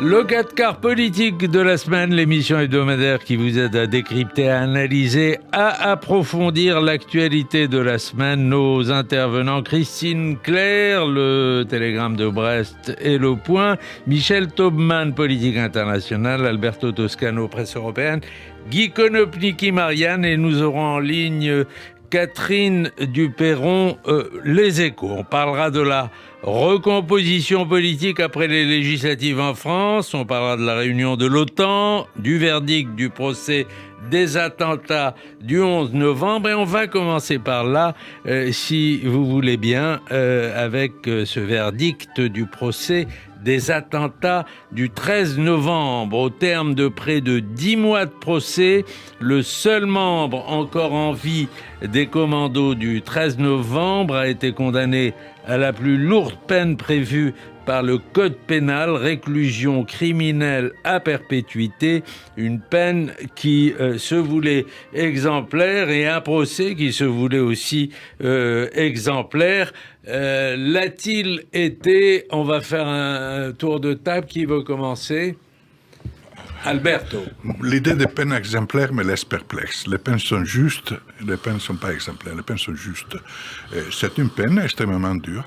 Le 4 quarts politique de la semaine, l'émission hebdomadaire qui vous aide à décrypter, à analyser, à approfondir l'actualité de la semaine. Nos intervenants, Christine Clair, le Télégramme de Brest et Le Point, Michel Taubman, politique internationale, Alberto Toscano, presse européenne, Guy Konopnicki, Marianne, et nous aurons en ligne Catherine Duperron, Les Échos. On parlera de la recomposition politique après les législatives en France, on parlera de la réunion de l'OTAN, du verdict du procès des attentats du 11 novembre, et on va commencer par là, si vous voulez bien, avec ce verdict du procès des attentats du 13 novembre. Au terme de près de 10 mois de procès, le seul membre encore en vie des commandos du 13 novembre a été condamné à la plus lourde peine prévue par le code pénal, réclusion criminelle à perpétuité, une peine qui se voulait exemplaire, et un procès qui se voulait aussi exemplaire. L'a-t-il été? On va faire un tour de table. Qui veut commencer? Alberto. L'idée des peines exemplaires me laisse perplexe. Les peines sont justes, les peines ne sont pas exemplaires, les peines sont justes. C'est une peine extrêmement dure.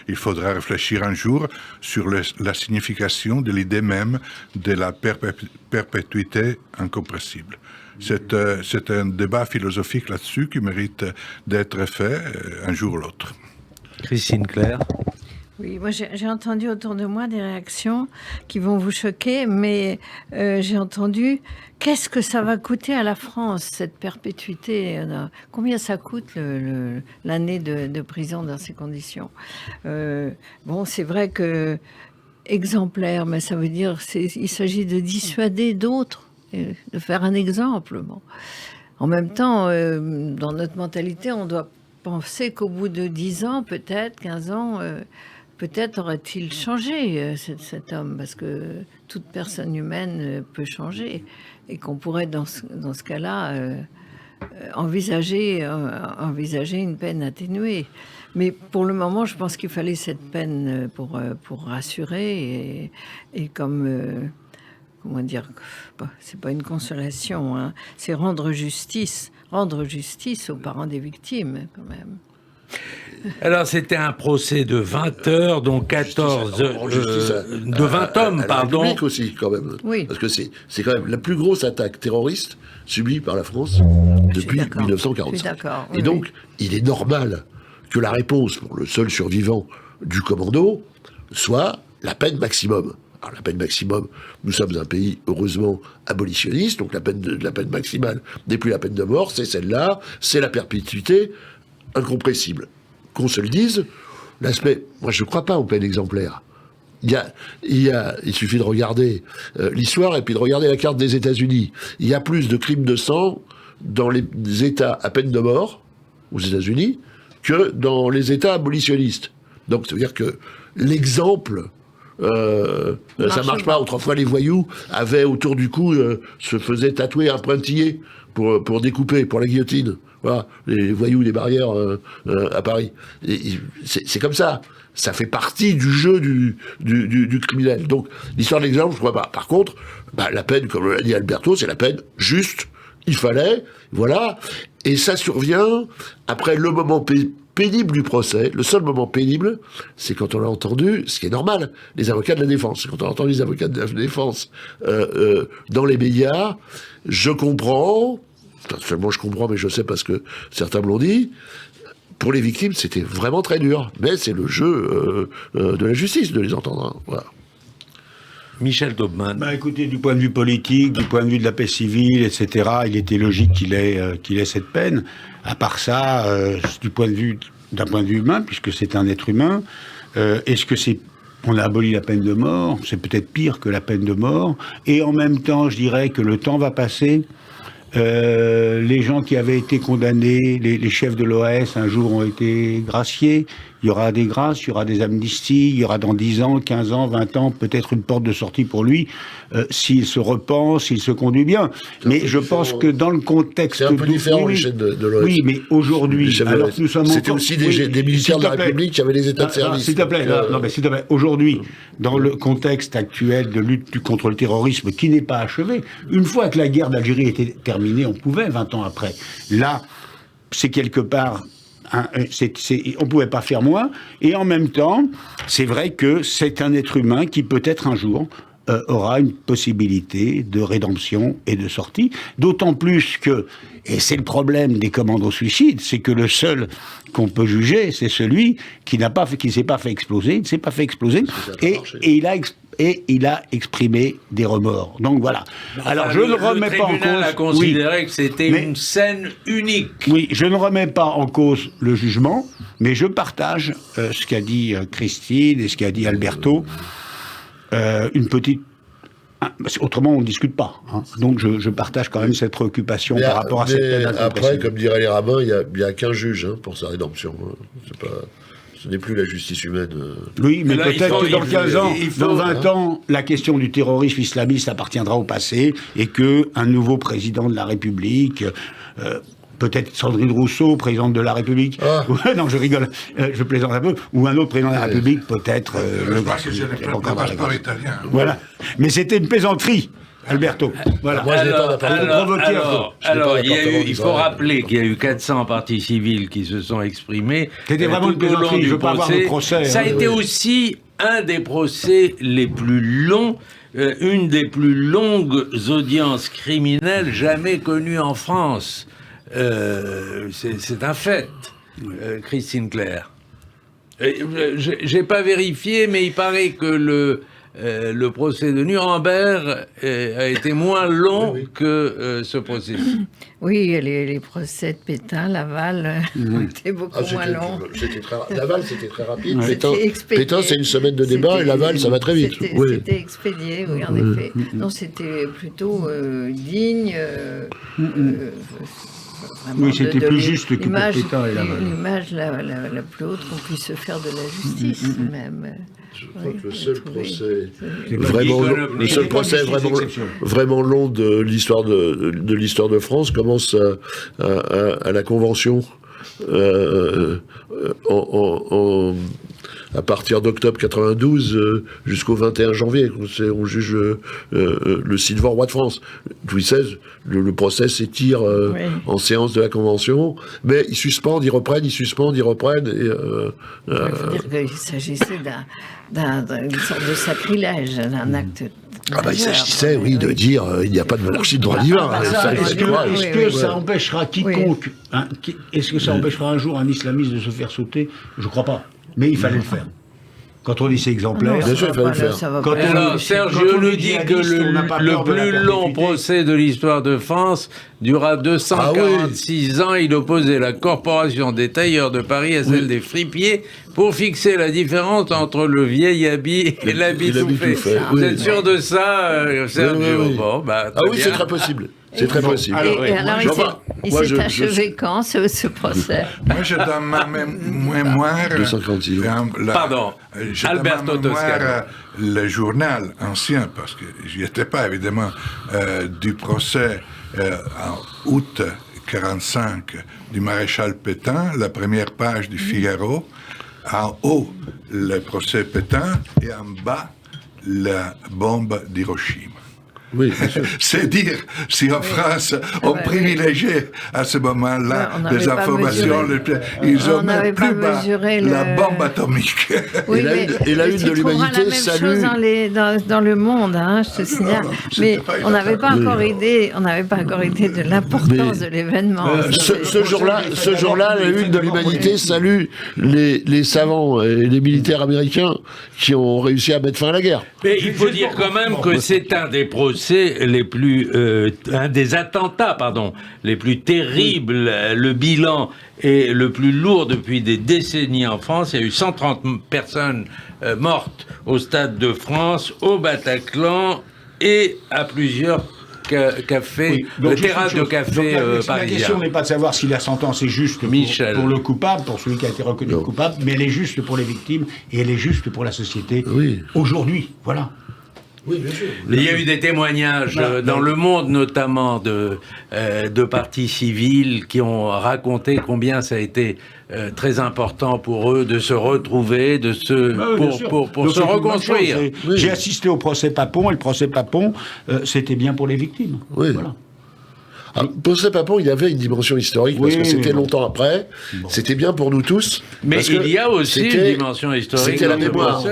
Il faudra réfléchir un jour sur la signification de l'idée même de la perpétuité incompressible. C'est un débat philosophique là-dessus qui mérite d'être fait un jour ou l'autre. Christine Clair. Oui, moi j'ai entendu autour de moi des réactions qui vont vous choquer, mais j'ai entendu qu'est-ce que ça va coûter à la France, cette perpétuité, combien ça coûte l'année de prison dans ces conditions. Bon, c'est vrai que exemplaire, mais ça veut dire il s'agit de dissuader d'autres, de faire un exemple. Bon. En même temps, dans notre mentalité, on doit penser qu'au bout de 10 ans, peut-être 15 ans, peut-être aurait-il changé, cet homme, parce que toute personne humaine peut changer, et qu'on pourrait, dans ce cas-là, envisager une peine atténuée. Mais pour le moment, je pense qu'il fallait cette peine pour rassurer, et comme... comment dire, c'est pas une consolation, hein, c'est rendre justice aux parents des victimes, quand même. Alors, c'était un procès de 20 heures, dont 14... de 20 hommes, pardon. La République aussi, quand même. Oui. Parce que c'est quand même la plus grosse attaque terroriste subie par la France depuis 1945. Oui, et donc, il est normal que la réponse pour le seul survivant du commando soit la peine maximum. Alors, la peine maximum, nous sommes un pays, heureusement, abolitionniste, donc la peine maximale n'est plus la peine de mort, c'est celle-là, c'est la perpétuité incompressible. Qu'on se le dise, l'aspect... Moi, je ne crois pas aux peines exemplaires. Il suffit de regarder l'histoire et puis de regarder la carte des États-Unis. Il y a plus de crimes de sang dans les États à peine de mort, aux États-Unis, que dans les États abolitionnistes. Donc, ça veut dire que l'exemple... ça marche pas. Autrefois, les voyous avaient autour du cou, se faisaient tatouer un pointillé pour découper, pour la guillotine. Voilà, les voyous des barrières à Paris. C'est comme ça. Ça fait partie du jeu du criminel. Donc, l'histoire de l'exemple, je crois pas. Par contre, la peine, comme l'a dit Alberto, c'est la peine juste. Il fallait, voilà. Et ça survient après le moment pénible du procès. Le seul moment pénible, c'est quand on a entendu, ce qui est normal, les avocats de la défense. Quand on a entendu les avocats de la défense dans les médias, je comprends, seulement je comprends, mais je sais parce que certains me l'ont dit, pour les victimes, c'était vraiment très dur. Mais c'est le jeu de la justice de les entendre. Hein. Voilà. Michel Taubman. Écoutez, du point de vue politique, du point de vue de la paix civile, etc., il était logique qu'il ait cette peine. À part ça, d'un point de vue humain, puisque c'est un être humain, est-ce que on a aboli la peine de mort? C'est peut-être pire que la peine de mort. Et en même temps, je dirais que le temps va passer. Les gens qui avaient été condamnés, les chefs de l'OAS, un jour ont été graciés. il y aura des grâces, il y aura des amnisties, il y aura dans 10 ans, 15 ans, 20 ans, peut-être une porte de sortie pour lui, s'il se repense, s'il se conduit bien. Mais je pense que dans le contexte... C'est un peu différent, les chaînes de l'OS. Oui, mais aujourd'hui, alors que nous sommes C'était aussi des militaires de la République qui avaient des états de service. S'il te plaît, non, mais s'il te plaît, aujourd'hui, dans le contexte actuel de lutte contre le terrorisme qui n'est pas achevé, une fois que la guerre d'Algérie était terminée, on pouvait, 20 ans après. Là, c'est quelque part... on ne pouvait pas faire moins, et en même temps, c'est vrai que c'est un être humain qui peut-être un jour aura une possibilité de rédemption et de sortie, d'autant plus que, et c'est le problème des commandos suicides, c'est que le seul qu'on peut juger, c'est celui qui ne s'est pas fait exploser, et il a exprimé des remords. Donc voilà. Alors je ne remets pas en cause... Le tribunal a considéré que c'était une scène unique. Oui, je ne remets pas en cause le jugement, mais je partage ce qu'a dit Christine et ce qu'a dit Alberto. Une petite... Autrement, on ne discute pas. Hein. Donc je partage quand même cette préoccupation par rapport à cette peine. Après, comme diraient les rabbins, il n'y a qu'un juge pour sa rédemption. Ce n'est plus la justice humaine. Oui, mais peut-être que dans 15 ans, dans 20 ans, la question du terrorisme islamiste appartiendra au passé et qu'un nouveau président de la République... peut-être Sandrine Rousseau, présidente de la République. Non, je rigole, je plaisante un peu. Ou un autre président de la République, peut-être... je crois que je n'ai pas de passeport italien. Voilà. Mais c'était une plaisanterie, Alberto. Voilà. Moi, je n'ai pas d'apport. Alors, il faut rappeler qu'il y a eu 400 parties civiles qui se sont exprimées. C'était vraiment une plaisanterie, je ne veux pas avoir de procès. Ça a été aussi un des procès les plus longs, une des plus longues audiences criminelles jamais connues en France. C'est un fait, Christine Claire. J'ai pas vérifié, mais il paraît que le procès de Nuremberg a été moins long que ce procès. Oui, les procès de Pétain, Laval, étaient beaucoup moins longs. Laval, c'était très rapide. Pétain, c'est une semaine de débat, et Laval, ça va très vite. C'était expédié, oui, en effet. Non, c'était plutôt digne. Oui, c'était plus juste que pour Pétain et Laval. L'image la plus haute qu'on puisse se faire de la justice, même. Je crois que le seul procès vraiment long de l'histoire de France commence à la Convention à partir d'octobre 92 jusqu'au 21 janvier. On juge le Sylvain, roi de France. Louis XVI, le procès s'étire en séance de la Convention, mais ils suspendent, ils reprennent. Et, il faut dire qu'il s'agissait d'une sorte de sacrilège, d'un acte. Il s'agissait, de dire il n'y a pas de monarchie de droit divin. Est-ce que ça empêchera quiconque, est-ce que ça empêchera un jour un islamiste de se faire sauter? Je ne crois pas. Mais il fallait le faire. Quand on dit c'est exemplaire... Bien sûr, il fallait le faire. Alors, Sergio nous dit que le plus long procès de l'histoire de France dura 246 ans. Il opposait la corporation des tailleurs de Paris à celle des fripiers pour fixer la différence entre le vieil habit et l'habit tout fait. Vous êtes sûr de ça, Sergio? Bon, oui, c'est très possible. C'est très possible. Il s'est achevé quand, ce procès? Moi, je donne ma mémoire... 246 ans. Pardon, Alberto Toscano. Le journal ancien, parce que j'y étais pas, évidemment, du procès en août 45 du maréchal Pétain, la première page du Figaro, en haut, le procès Pétain, et en bas, la bombe d'Hiroshima. Oui, c'est dire si en France on privilégiait à ce moment-là des informations, ils ont même plus bas la bombe atomique. Oui, et la une de l'humanité salue. Dans le monde, je te signale. Mais on n'avait pas encore idée de l'importance de l'événement. Ce jour-là, la une de l'humanité salue les savants et les militaires américains qui ont réussi à mettre fin à la guerre. Mais il faut dire quand même que c'est un des procès les plus, un des attentats, les plus terribles. Le bilan est le plus lourd depuis des décennies en France. Il y a eu 130 personnes mortes au Stade de France, au Bataclan et à plusieurs café, Oui, donc, terrasse de café la parisien. question n'est pas de savoir si la sentence est juste pour le coupable, pour celui qui a été reconnu coupable, mais elle est juste pour les victimes et elle est juste pour la société aujourd'hui. Voilà. Oui, bien sûr. Il y a eu des témoignages dans le monde, notamment de partis civils, qui ont raconté combien ça a été très important pour eux de se retrouver, pour se reconstruire. J'ai assisté au procès Papon, et le procès Papon, c'était bien pour les victimes. Oui. Voilà. Procès Papon, il y avait une dimension historique, parce que c'était longtemps après, c'était bien pour nous tous. Mais il y a aussi une dimension historique. C'était la mémoire.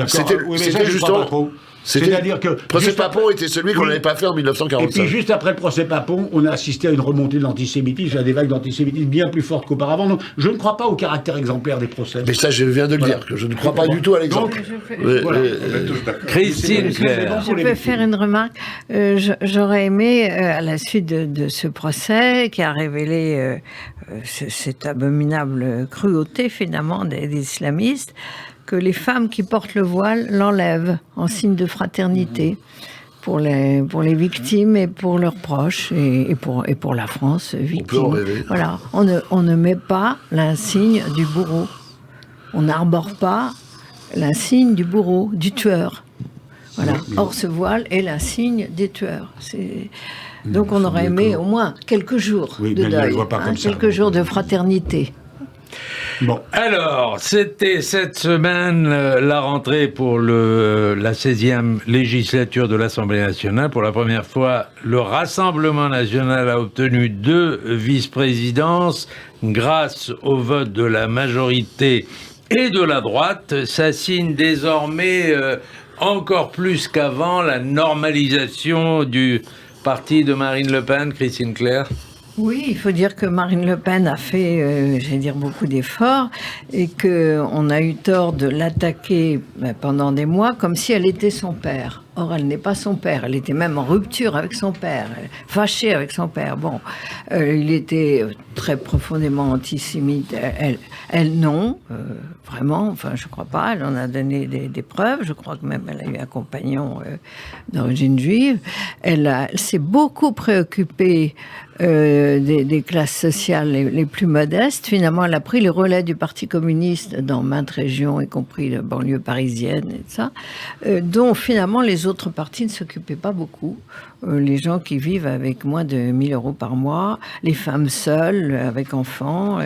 C'était justement... C'est-à-dire que... procès Papon était celui qu'on n'avait pas fait en 1945. Et puis juste après le procès Papon, on a assisté à une remontée de l'antisémitisme, à des vagues d'antisémitisme bien plus fortes qu'auparavant. Donc je ne crois pas au caractère exemplaire des procès. Mais ça, je viens de le dire, que je ne crois pas du tout à l'exemple. Christine Claire. Je peux faire une remarque. J'aurais aimé, à la suite de ce procès qui a révélé cette abominable cruauté finalement des islamistes, que les femmes qui portent le voile l'enlèvent en signe de fraternité pour les victimes et pour leurs proches et pour la France victime. On peut en rêver. Voilà, on ne met pas l'insigne du bourreau. On n'arbore pas l'insigne du bourreau, du tueur. Voilà. Or, ce voile est l'insigne des tueurs. Donc, on aurait aimé au moins quelques jours de deuil, quelques jours de fraternité. Bon. Alors, c'était cette semaine la rentrée pour la 16e législature de l'Assemblée nationale. Pour la première fois, le Rassemblement national a obtenu 2 vice-présidences grâce au vote de la majorité et de la droite. Ça signe désormais encore plus qu'avant la normalisation du parti de Marine Le Pen, Christine Claire. Oui, il faut dire que Marine Le Pen a fait, beaucoup d'efforts et qu'on a eu tort de l'attaquer pendant des mois comme si elle était son père. Or, elle n'est pas son père. Elle était même en rupture avec son père, fâchée avec son père. Bon, il était très profondément antisémite. Elle non, vraiment. Enfin, je crois pas. Elle en a donné des preuves. Je crois que même elle a eu un compagnon d'origine juive. Elle s'est beaucoup préoccupée des classes sociales les plus modestes. Finalement, elle a pris le relais du Parti communiste dans maintes régions, y compris la banlieue parisienne et ça, dont finalement les autres partis ne s'occupaient pas beaucoup. Les gens qui vivent avec moins de 1 000 € par mois, les femmes seules avec enfants.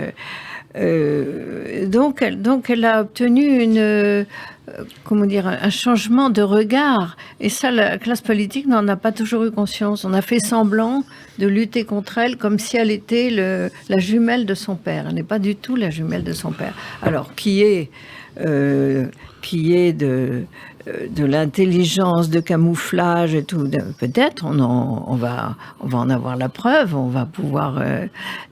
Donc elle a obtenu un changement de regard. Et ça, la classe politique n'en a pas toujours eu conscience. On a fait semblant de lutter contre elle comme si elle était la jumelle de son père. Elle n'est pas du tout la jumelle de son père. Alors, qui est de l'intelligence, de camouflage et tout, peut-être, on va en avoir la preuve, on va pouvoir,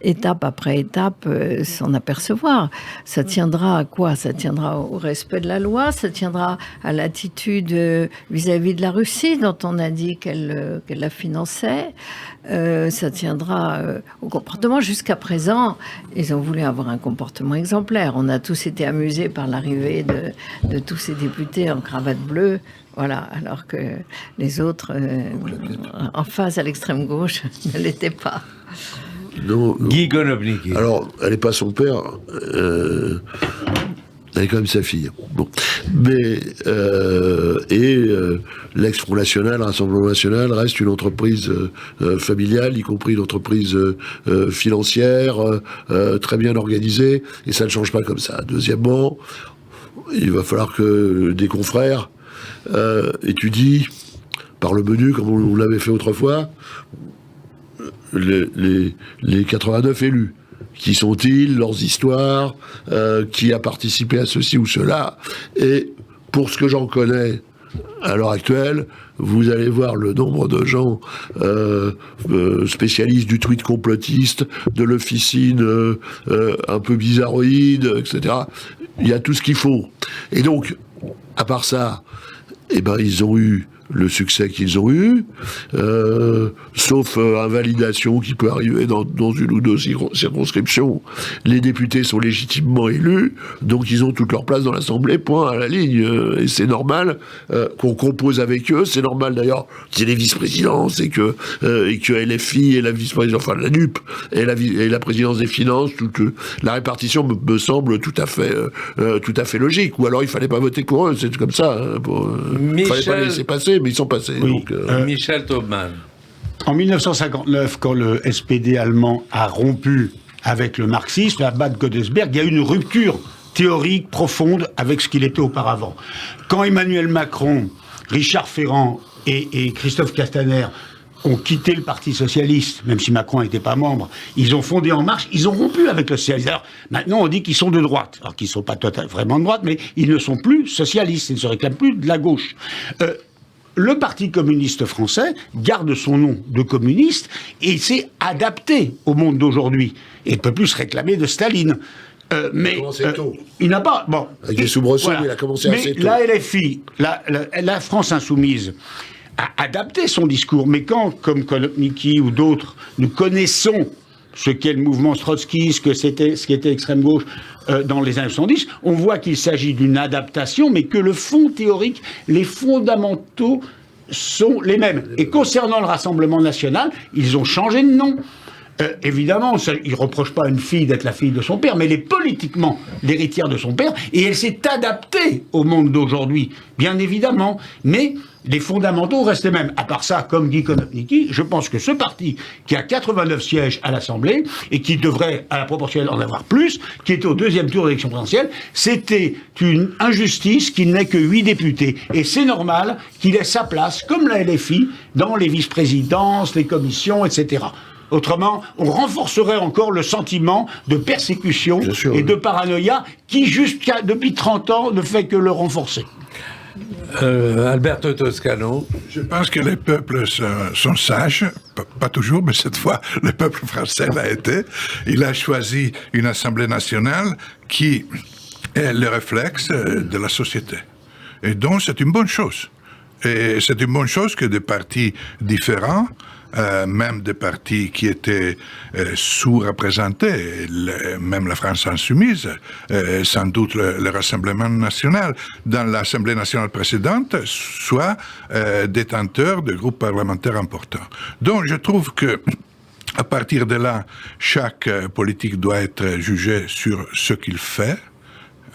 étape après étape, s'en apercevoir. Ça tiendra à quoi? Ça tiendra au respect de la loi, ça tiendra à l'attitude vis-à-vis de la Russie, dont on a dit qu'elle la finançait, ça tiendra au comportement. Jusqu'à présent, ils ont voulu avoir un comportement exemplaire. On a tous été amusés par l'arrivée de tous ces députés en cravate bleue, voilà, alors que les autres, en face à l'extrême gauche, ne l'étaient pas. Non. Guy Konopnicki. Alors, elle n'est pas son père, elle est quand même sa fille. Bon. Mais, l'ex-Front National, Rassemblement National, reste une entreprise familiale, y compris une entreprise financière, très bien organisée, et ça ne change pas comme ça. Deuxièmement, il va falloir que des confrères étudient par le menu, comme on l'avait fait autrefois, les 89 élus. Qui sont-ils, leurs histoires, qui a participé à ceci ou cela. Et pour ce que j'en connais à l'heure actuelle, vous allez voir le nombre de gens spécialistes du tweet complotiste, de l'officine un peu bizarroïde, etc. Il y a tout ce qu'il faut. Et donc, à part ça, ils ont eu le succès qu'ils ont eu, sauf invalidation qui peut arriver dans une ou deux circonscriptions. Les députés sont légitimement élus, donc ils ont toute leur place dans l'Assemblée, point à la ligne. Et c'est normal qu'on compose avec eux, c'est normal d'ailleurs qu'il y ait des vice-présidences et que LFI et la vice-présidence, enfin la NUP et la présidence des finances, la répartition me semble tout à fait logique. Ou alors il fallait pas voter pour eux, c'est comme ça. Il fallait pas les laisser passer, mais ils sont passés. Oui. Donc, Michel Taubman. En 1959, quand le SPD allemand a rompu avec le marxisme, à Bad Godesberg, il y a eu une rupture théorique profonde avec ce qu'il était auparavant. Quand Emmanuel Macron, Richard Ferrand et Christophe Castaner ont quitté le Parti Socialiste, même si Macron n'était pas membre, ils ont fondé En Marche, ils ont rompu avec le socialisme. Alors, maintenant, on dit qu'ils sont de droite. Alors qu'ils ne sont pas vraiment de droite, mais ils ne sont plus socialistes, ils ne se réclament plus de la gauche. Le Parti communiste français garde son nom de communiste et s'est adapté au monde d'aujourd'hui. Et ne peut plus se réclamer de Staline. Mais il n'a pas... Bon, avec les soubresauts, il a commencé assez tôt. La LFI, la France Insoumise, a adapté son discours, mais quand, comme Kolopniki ou d'autres, nous connaissons ce qu'est le mouvement Trotsky, ce qui était extrême gauche dans les années 70, on voit qu'il s'agit d'une adaptation, mais que le fond théorique, les fondamentaux sont les mêmes. Et concernant le Rassemblement national, ils ont changé de nom. Évidemment, il ne reproche pas à une fille d'être la fille de son père, mais elle est politiquement l'héritière de son père, et elle s'est adaptée au monde d'aujourd'hui, bien évidemment. Mais les fondamentaux restent les mêmes. À part ça, comme Guy Konopnicki, je pense que ce parti, qui a 89 sièges à l'Assemblée, et qui devrait, à la proportionnelle, en avoir plus, qui est au deuxième tour d'élection présidentielle, c'était une injustice qu'il n'ait que 8 députés. Et c'est normal qu'il ait sa place, comme la LFI, dans les vice-présidences, les commissions, etc. Autrement, on renforcerait encore le sentiment de persécution et de paranoïa qui, depuis 30 ans, ne fait que le renforcer. Alberto Toscano. Je pense que les peuples sont sages, pas toujours, mais cette fois, le peuple français l'a été. Il a choisi une Assemblée nationale qui est le réflexe de la société. Et donc, c'est une bonne chose. Et c'est une bonne chose que des partis différents, même des partis qui étaient sous-représentés, même la France insoumise, sans doute le Rassemblement national, dans l'Assemblée nationale précédente, soit détenteurs de groupes parlementaires importants. Donc je trouve que à partir de là, chaque politique doit être jugé sur ce qu'il fait,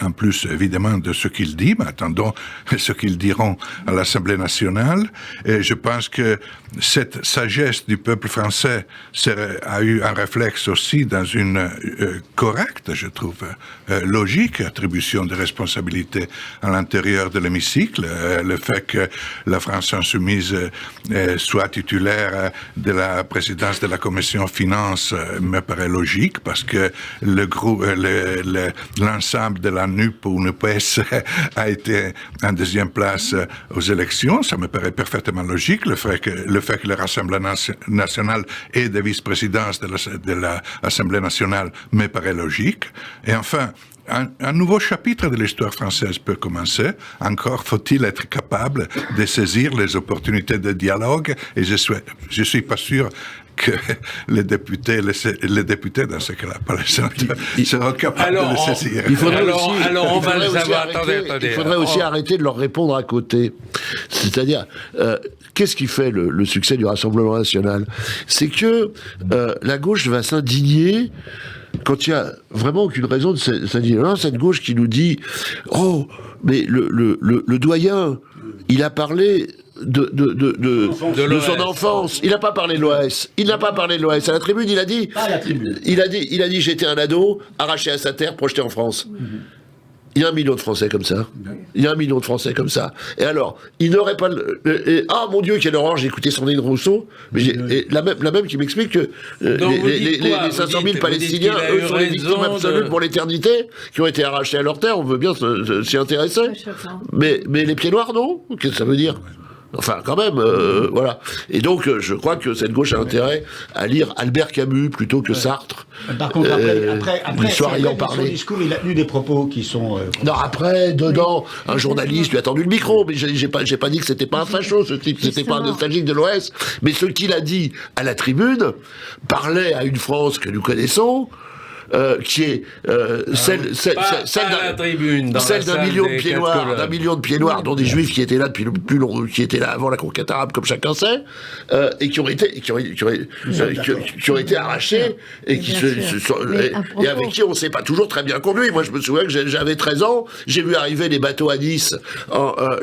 en plus, évidemment, de ce qu'il dit, mais attendons ce qu'ils diront à l'Assemblée nationale. Et je pense que cette sagesse du peuple français a eu un réflexe aussi dans une correcte, je trouve, logique attribution de responsabilités à l'intérieur de l'hémicycle. Le fait que la France insoumise soit titulaire de la présidence de la Commission Finances me paraît logique, parce que l'ensemble de la NUP ou NUPES a été en deuxième place aux élections. Ça me paraît parfaitement logique. Le fait que le Rassemblement national ait des vice-présidences de l'Assemblée nationale me paraît logique. Et enfin, un nouveau chapitre de l'histoire française peut commencer. Encore faut-il être capable de saisir les opportunités de dialogue. Et je suis pas sûr que les députés dans ce cas-là, pas les sénateurs, seront capables de le saisir. Il faudrait aussi arrêter de leur répondre à côté. C'est-à-dire, qu'est-ce qui fait le succès du Rassemblement national? C'est que la gauche va s'indigner quand il y a vraiment aucune raison de s'indigner. Cette gauche qui nous dit « Oh, mais le doyen, il a parlé de son enfance. Il n'a pas parlé de l'OAS. Il n'a pas parlé de l'OAS. À la tribune, il a dit... Il a dit j'étais un ado, arraché à sa terre, projeté en France. Il y a 1 million de Français comme ça. Il y a 1 million de Français comme ça. Et alors, il n'aurait pas... ah, mon Dieu, quelle horreur, j'ai écouté Sandrine Rousseau. Mais la même qui m'explique que les 500 000 Palestiniens, eux, sont les victimes absolues pour l'éternité, qui ont été arrachés à leur terre. On veut bien s'y intéresser. Mais les pieds noirs, non? Qu'est-ce que ça veut dire? Enfin, quand même, voilà. Et donc, je crois que cette gauche a intérêt à lire Albert Camus plutôt que Sartre. Par contre, après l'histoire ayant son parlé. discours, il a tenu des propos qui sont... Non, après, dedans, un journaliste lui a tendu le micro, mais j'ai pas dit que c'était pas un facho, ce type, c'était pas un nostalgique de l'OS. Mais ce qu'il a dit à la tribune parlait à une France que nous connaissons, qui est celle d'un million de pieds noirs, dont des juifs qui étaient là depuis le plus long, qui étaient là avant la conquête arabe, comme chacun sait, et qui ont été arrachés et qui et avec qui on s'est pas toujours très bien conduit. Moi, je me souviens que j'avais 13 ans, j'ai vu arriver les bateaux à Nice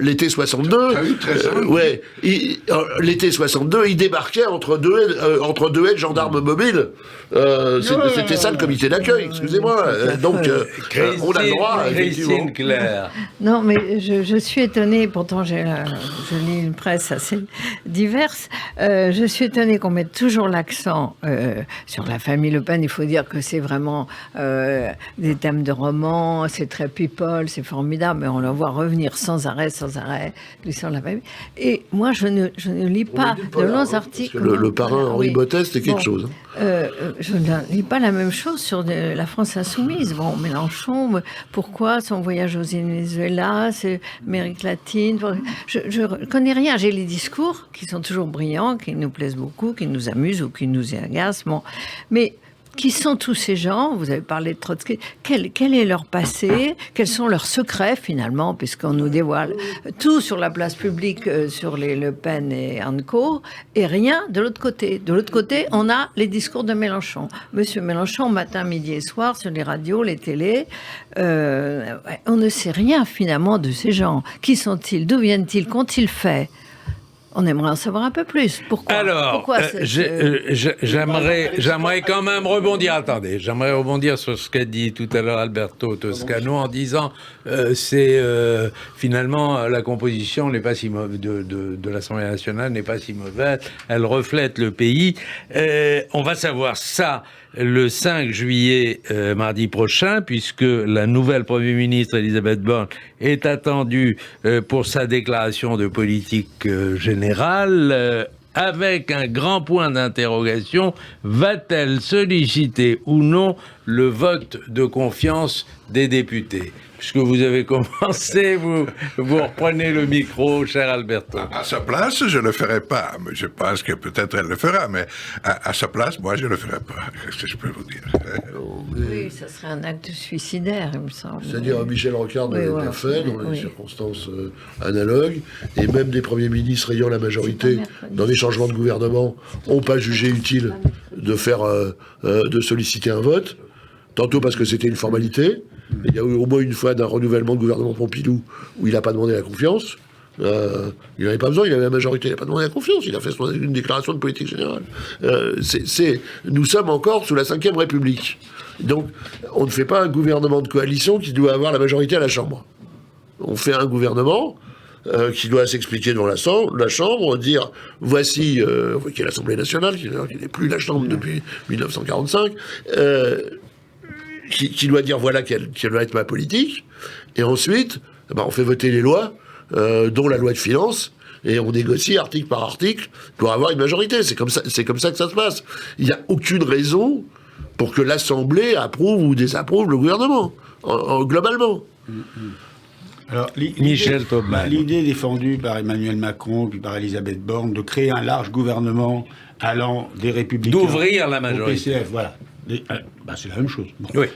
l'été 62. Ouais, l'été 62, ils débarquaient entre deux haies de gendarmes mobiles. C'était ça le comité d'accueil, excusez-moi. Donc, on a le droit, effectivement. Christine Claire. Non, mais je suis étonnée, pourtant je lis une presse assez diverse, je suis étonnée qu'on mette toujours l'accent sur la famille Le Pen. Il faut dire que c'est vraiment des thèmes de romans, c'est très people, c'est formidable, mais on la voit revenir sans arrêt, sur la famille. Et moi, je ne lis pas de longs articles. Le parrain Henri Bottès, c'était quelque chose. Je ne lis pas la même chose sur la France insoumise. Bon, Mélenchon, pourquoi son voyage au Venezuela, c'est Amérique latine. Je ne connais rien. J'ai les discours qui sont toujours brillants, qui nous plaisent beaucoup, qui nous amusent ou qui nous agacent. Bon. Mais qui sont tous ces gens? Vous avez parlé de Trotsky. Quel est leur passé? Quels sont leurs secrets, finalement, puisqu'on nous dévoile tout sur la place publique, sur les Le Pen et Co, et rien de l'autre côté. De l'autre côté, on a les discours de Mélenchon. Monsieur Mélenchon, matin, midi et soir, sur les radios, les télés. On ne sait rien, finalement, de ces gens. Qui sont-ils? D'où viennent-ils? Qu'ont-ils fait? On aimerait en savoir un peu plus. Pourquoi? Alors, j'aimerais quand même rebondir. Attendez, j'aimerais rebondir sur ce qu'a dit tout à l'heure Alberto Toscano en disant finalement la composition n'est pas si mauvaise de l'Assemblée nationale n'est pas si mauvaise. Elle reflète le pays. On va savoir ça le 5 juillet, mardi prochain, puisque la nouvelle Premier ministre Elisabeth Borne est attendue pour sa déclaration de politique générale, avec un grand point d'interrogation: va-t-elle solliciter ou non le vote de confiance des députés? Puisque vous avez commencé, vous reprenez le micro, cher Alberto. À sa place, je ne le ferai pas. Mais je pense que peut-être elle le fera, mais à sa place, moi, je ne le ferai pas. Qu'est-ce que je peux vous dire? Oui, ça serait un acte suicidaire, il me semble. C'est-à-dire Michel Rocard ne l'a pas fait dans des circonstances analogues, et même des premiers ministres ayant la majorité dans les changements de gouvernement n'ont pas jugé utile de faire, de solliciter un vote, tantôt parce que c'était une formalité. Il y a eu au moins une fois d'un renouvellement de gouvernement Pompidou où il n'a pas demandé la confiance. Il n'avait pas besoin, il avait la majorité, il n'a pas demandé la confiance, il a fait une déclaration de politique générale. Nous sommes encore sous la Ve République. Donc, on ne fait pas un gouvernement de coalition qui doit avoir la majorité à la Chambre. On fait un gouvernement qui doit s'expliquer devant la Chambre, dire voici, qui est l'Assemblée nationale, qui n'est plus la Chambre depuis 1945, qui doit dire voilà quelle va être ma politique, et ensuite, on fait voter les lois, dont la loi de finances, et on négocie article par article pour avoir une majorité. C'est comme ça que ça se passe. Il n'y a aucune raison pour que l'Assemblée approuve ou désapprouve le gouvernement, globalement. Alors, Michel Taubman. L'idée défendue par Emmanuel Macron puis par Elisabeth Borne de créer un large gouvernement allant des Républicains... D'ouvrir la majorité. Au PCF, voilà. C'est la même chose. Bon. Oui.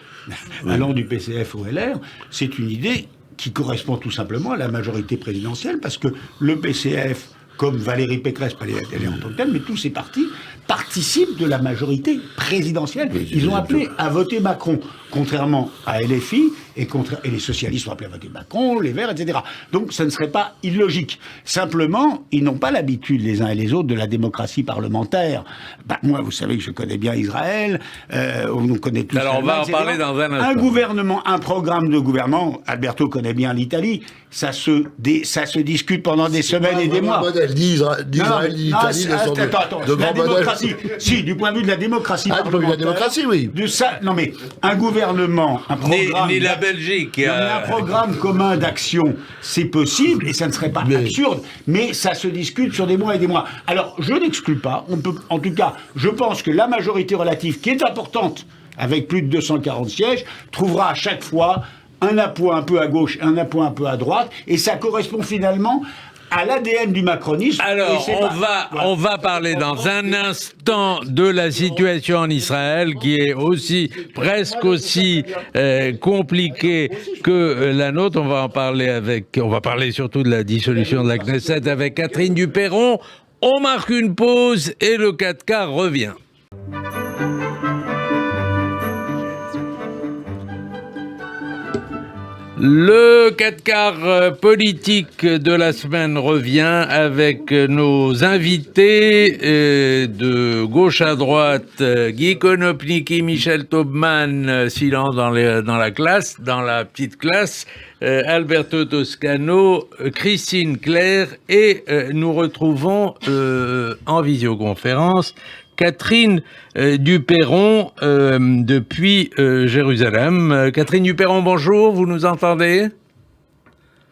Allant du PCF au LR, c'est une idée qui correspond tout simplement à la majorité présidentielle, parce que le PCF, comme Valérie Pécresse, pas elle est en tant que telle, mais tous ces partis participent de la majorité présidentielle. Ils ont appelé à voter Macron, contrairement à LFI, et les socialistes ont appelé à voter Macron, les Verts, etc. Donc ça ne serait pas illogique. Simplement, ils n'ont pas l'habitude, les uns et les autres, de la démocratie parlementaire. Moi, vous savez que je connais bien Israël, on connaît tous... Alors on va en parler dans un instant. Un gouvernement, un programme de gouvernement, Alberto connaît bien l'Italie, ça se discute pendant des semaines et des mois. Modèle d'Israël, d'Italie, de la démocratie. Si, du point de vue de la démocratie. Du point de vue de la démocratie, oui. Non mais, un gouvernement, un programme... Ni la Belgique. Non, mais un programme commun d'action, c'est possible et ça ne serait pas absurde, mais ça se discute sur des mois et des mois. Alors, je n'exclus pas, en tout cas, je pense que la majorité relative, qui est importante, avec plus de 240 sièges, trouvera à chaque fois un appoint un peu à gauche, un appoint un peu à droite, et ça correspond finalement à l'ADN du macronisme. Alors, on va parler dans un instant de la situation en Israël, qui est presque aussi compliquée que la nôtre. On va parler surtout de la dissolution de la Knesset avec Catherine Duperron. On marque une pause et le 4 quarts revient. Le 4 quarts politique de la semaine revient avec nos invités de gauche à droite, Guy Konopnicki, Michel Taubman, silence dans la classe, dans la petite classe, Alberto Toscano, Christine Claire et nous retrouvons en visioconférence Catherine Duperron depuis Jérusalem. Catherine Duperron, bonjour, vous nous entendez?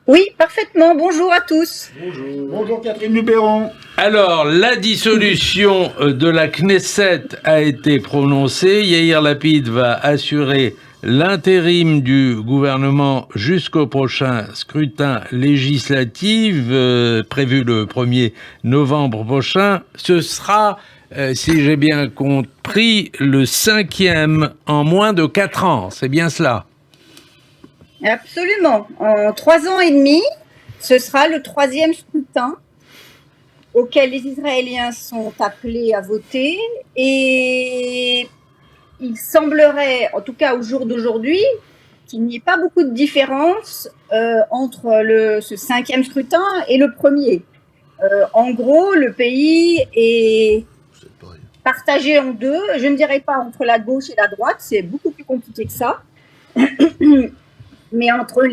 Oui, parfaitement. Bonjour à tous. Bonjour Catherine Duperron. Alors, la dissolution de la Knesset a été prononcée. Yair Lapid va assurer l'intérim du gouvernement jusqu'au prochain scrutin législatif prévu le 1er novembre prochain. Ce sera, si j'ai bien compris, le 5e en moins de 4 ans. C'est bien cela? Absolument. En 3 ans et demi, ce sera le 3e scrutin auquel les Israéliens sont appelés à voter. Et il semblerait, en tout cas au jour d'aujourd'hui, qu'il n'y ait pas beaucoup de différence entre ce 5e scrutin et le premier. En gros, le pays est partagé en deux. Je ne dirais pas entre la gauche et la droite, c'est beaucoup plus compliqué que ça. Mais entre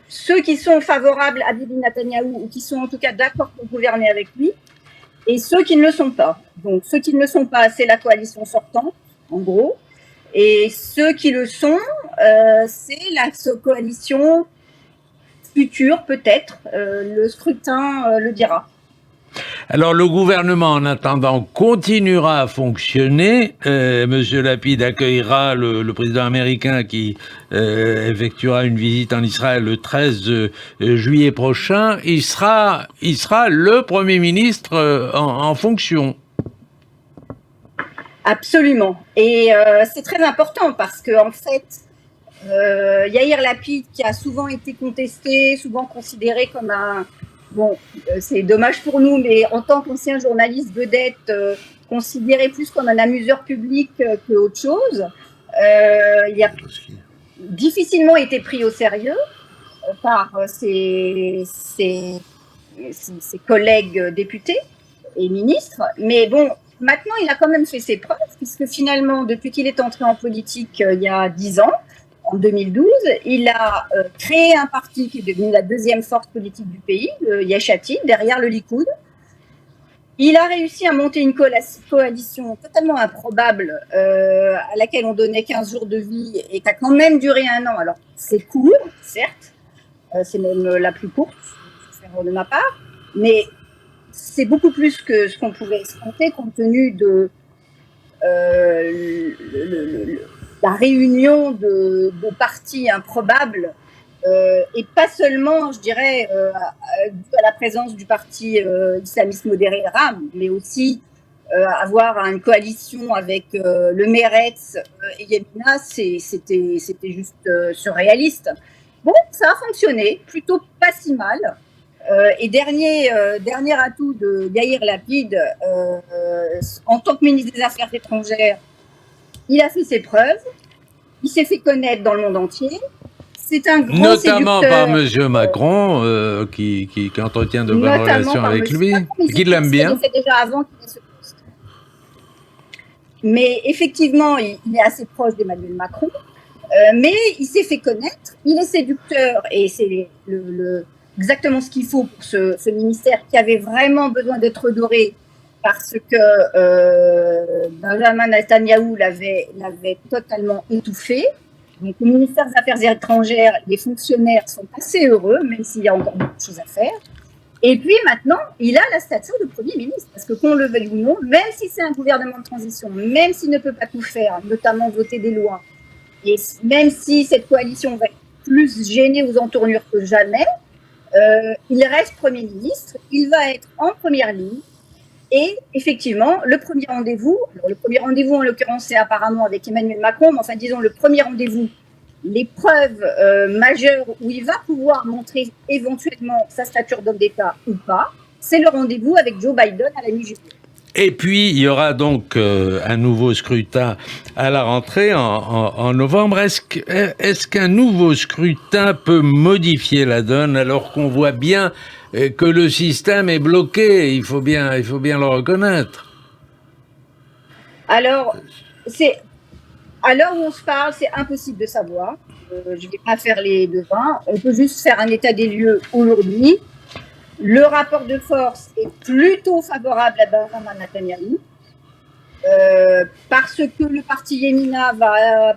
ceux qui sont favorables à Bibi Netanyahou, ou qui sont en tout cas d'accord pour gouverner avec lui, et ceux qui ne le sont pas. Donc ceux qui ne le sont pas, c'est la coalition sortante, en gros, et ceux qui le sont, c'est la coalition future, peut-être. Le scrutin le dira. Alors, le gouvernement, en attendant, continuera à fonctionner. Monsieur Lapid accueillera le président américain qui effectuera une visite en Israël le 13 juillet prochain. Il sera le Premier ministre en fonction. Absolument. Et c'est très important parce que, en fait, Yair Lapid, qui a souvent été contesté, souvent considéré comme un... Bon, c'est dommage pour nous, mais en tant qu'ancien journaliste vedette, considéré plus comme un amuseur public qu'autre chose, il a difficilement été pris au sérieux par ses collègues députés et ministres. Mais bon, maintenant, il a quand même fait ses preuves, puisque finalement, depuis qu'il est entré en politique il y a 10 ans, en 2012, il a créé un parti qui est devenu la deuxième force politique du pays, le Yesh Atid, derrière le Likoud. Il a réussi à monter une coalition totalement improbable à laquelle on donnait 15 jours de vie et qui a quand même duré 1 an. Alors, c'est court, certes, c'est même la plus courte de ma part, mais c'est beaucoup plus que ce qu'on pouvait escompter compte tenu de la réunion de partis improbables, et pas seulement, je dirais, à la présence du parti islamiste modéré RAM, mais aussi avoir une coalition avec le Meretz et Yamina, c'était juste surréaliste. Bon, ça a fonctionné, plutôt pas si mal. Et dernier atout de Yair Lapid, en tant que ministre des Affaires étrangères, il a fait ses preuves, il s'est fait connaître dans le monde entier. C'est un grand notamment séducteur, par M. Macron, qui entretient de bonnes relations avec lui, qui l'aime bien. Il fait déjà avant qu'il ait ce poste. Mais effectivement, il est assez proche d'Emmanuel Macron, mais il s'est fait connaître, il est séducteur, et c'est exactement ce qu'il faut pour ce ministère qui avait vraiment besoin d'être doré, parce que Benjamin Netanyahou l'avait totalement étouffé. Donc, au ministère des Affaires étrangères, les fonctionnaires sont assez heureux, même s'il y a encore beaucoup de choses à faire. Et puis maintenant, il a la stature de Premier ministre, parce que qu'on le veuille ou non, même si c'est un gouvernement de transition, même s'il ne peut pas tout faire, notamment voter des lois, et même si cette coalition va être plus gênée aux entournures que jamais, il reste Premier ministre, il va être en première ligne. Et effectivement, le premier rendez-vous en l'occurrence c'est apparemment avec Emmanuel Macron, mais enfin disons le premier rendez-vous, l'épreuve majeure où il va pouvoir montrer éventuellement sa stature d'homme d'État ou pas, c'est le rendez-vous avec Joe Biden à la mi-juillet. Et puis, il y aura donc un nouveau scrutin à la rentrée en novembre. Est-ce qu'un nouveau scrutin peut modifier la donne alors qu'on voit bien que le système est bloqué? Il faut bien le reconnaître. Alors, à l'heure où on se parle, c'est impossible de savoir. Je ne vais pas faire les devins. On peut juste faire un état des lieux aujourd'hui. Le rapport de force est plutôt favorable à Benjamin Netanyahou parce que le parti Yamina va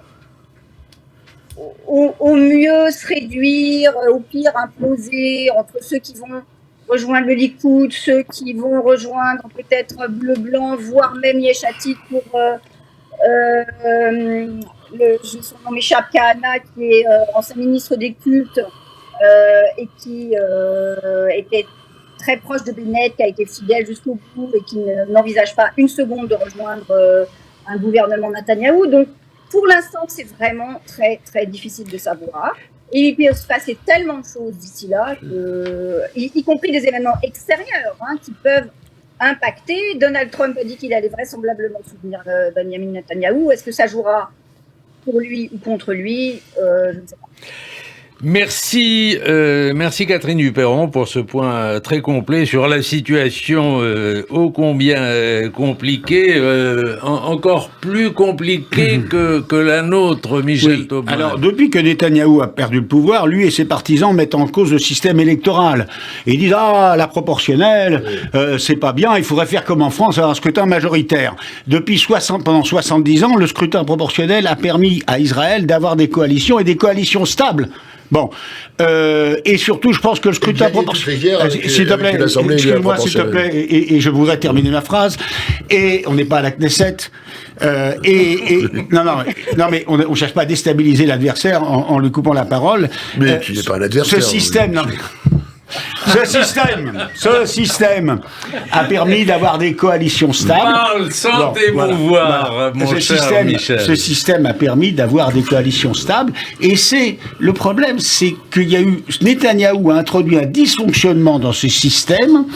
au mieux se réduire, au pire imposer entre ceux qui vont rejoindre le Likoud, ceux qui vont rejoindre peut-être Bleu-Blanc, voire même Yesh Atid pour son nom m'échappe, Kahana, qui est ancien ministre des cultes et qui était très proche de Bennett, qui a été fidèle jusqu'au bout et qui n'envisage pas une seconde de rejoindre un gouvernement Netanyahou. Donc, pour l'instant, c'est vraiment très, très difficile de savoir. Et il peut se passer tellement de choses d'ici là, y compris des événements extérieurs qui peuvent impacter. Donald Trump a dit qu'il allait vraisemblablement soutenir Benjamin Netanyahou. Est-ce que ça jouera pour lui ou contre lui? Je ne sais pas. Merci Catherine Duperron pour ce point très complet sur la situation ô combien compliquée, encore plus compliquée que la nôtre, Michel Taubin. Alors, depuis que Netanyahou a perdu le pouvoir, lui et ses partisans mettent en cause le système électoral. Et ils disent, la proportionnelle, c'est pas bien, il faudrait faire comme en France, un scrutin majoritaire. Pendant 70 ans, le scrutin proportionnel a permis à Israël d'avoir des coalitions et des coalitions stables. Bon, et surtout, je pense que le scrutin proportionnel. S'il te plaît, excuse-moi, s'il te plaît, et je voudrais terminer ma phrase. Et on n'est pas à la Knesset. Non, mais on cherche pas à déstabiliser l'adversaire en lui coupant la parole. Mais tu n'es pas un adversaire. Ce système a permis d'avoir des coalitions stables. Parle sans t'émouvoir, mon cher Michel. Ce système a permis d'avoir des coalitions stables. Et le problème, c'est qu'il y a eu... Netanyahou a introduit un dysfonctionnement dans ce système,